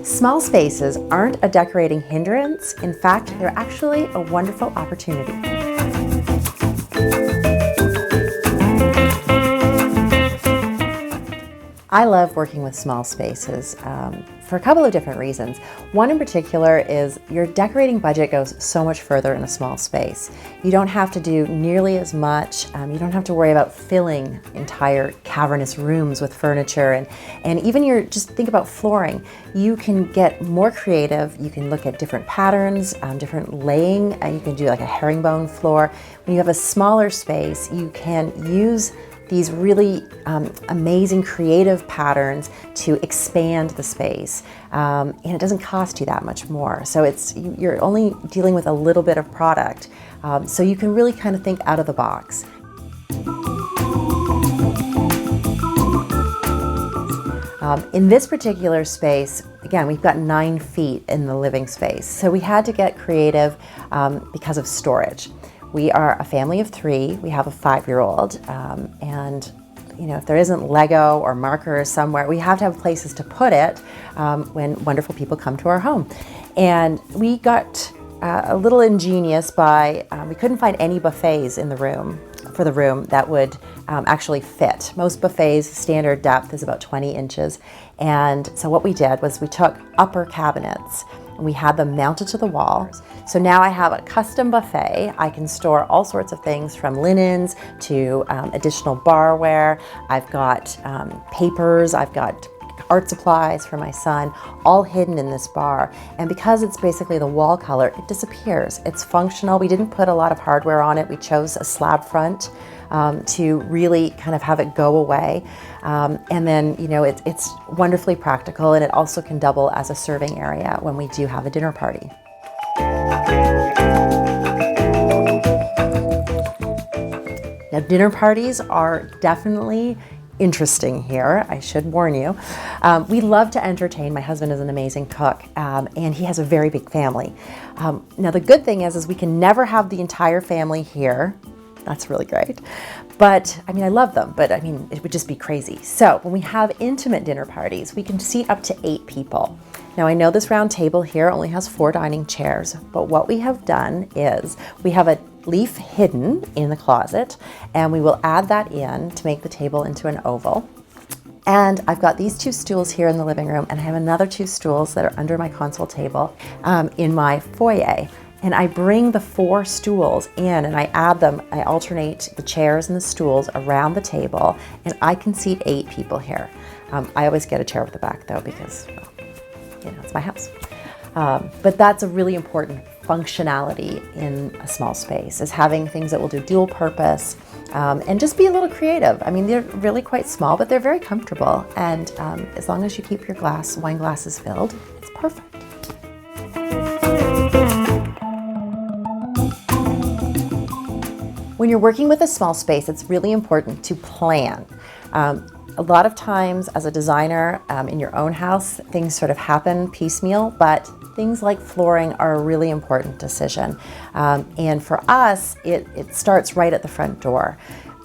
Small spaces aren't a decorating hindrance. In fact, they're actually a wonderful opportunity. I love working with small spaces for a couple of different reasons. One in particular is your decorating budget goes so much further in a small space. You don't have to do nearly as much. You don't have to worry about filling entire cavernous rooms with furniture, and even just think about flooring. You can get more creative. You can look at different patterns, different laying. You can do like a herringbone floor. When you have a smaller space, you can use these really amazing creative patterns to expand the space, and it doesn't cost you that much more. So you're only dealing with a little bit of product, so you can really kind of think out of the box. In this particular space, again, we've got 9 feet in the living space, so we had to get creative because of storage. We are a family of 3. We have a 5-year-old, and if there isn't Lego or markers somewhere, we have to have places to put it when wonderful people come to our home. And we got a little ingenious by we couldn't find any buffets in the room that would actually fit. Most buffets standard depth is about 20 inches, and so what we did was we took upper cabinets and we had them mounted to the wall. So now I have a custom buffet. I can store all sorts of things from linens to additional barware. I've got papers, I've got art supplies for my son, all hidden in this bar. And because it's basically the wall color, it disappears. It's functional. We didn't put a lot of hardware on it. We chose a slab front to really kind of have it go away. And then, it's wonderfully practical, and it also can double as a serving area when we do have a dinner party. Now, dinner parties are definitely interesting here, I should warn you. We love to entertain. My husband is an amazing cook, and he has a very big family. Now, the good thing is we can never have the entire family here. That's really great. But I love them, but it would just be crazy. So when we have intimate dinner parties, we can seat up to 8 people. Now, I know this round table here only has 4 dining chairs, but what we have done is we have a leaf hidden in the closet, and we will add that in to make the table into an oval. And I've got these 2 stools here in the living room, and I have another 2 stools that are under my console table in my foyer. And I bring the 4 stools in and I add them, I alternate the chairs and the stools around the table, and I can seat 8 people here. I always get a chair with the back though, because, it's my house. But that's a really important functionality in a small space, is having things that will do dual purpose, and just be a little creative. They're really quite small, but they're very comfortable. And as long as you keep your wine glasses filled, it's perfect. When you're working with a small space, it's really important to plan. A lot of times as a designer in your own house, things sort of happen piecemeal, but things like flooring are a really important decision. And for us, it starts right at the front door.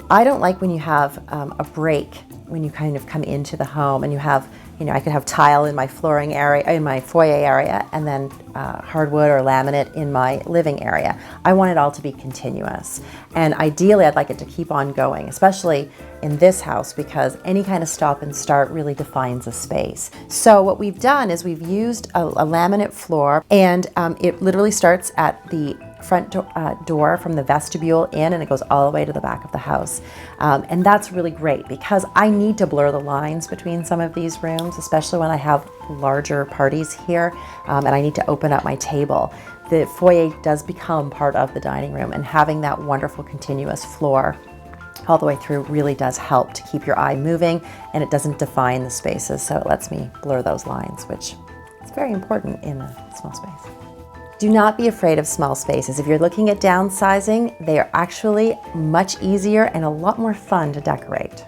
I don't like when you have a break when you kind of come into the home and you have, I could have tile in my flooring area, in my foyer area, and then hardwood or laminate in my living area. I want it all to be continuous. And ideally, I'd like it to keep on going, especially in this house, because any kind of stop and start really defines a space. So what we've done is we've used a laminate floor, and it literally starts at the front door from the vestibule in, and it goes all the way to the back of the house. And that's really great because I need to blur the lines between some of these rooms, especially when I have larger parties here, and I need to open up my table. The foyer does become part of the dining room, and having that wonderful continuous floor all the way through really does help to keep your eye moving, and it doesn't define the spaces, so it lets me blur those lines, which is very important in a small space. Do not be afraid of small spaces. If you're looking at downsizing, they are actually much easier and a lot more fun to decorate.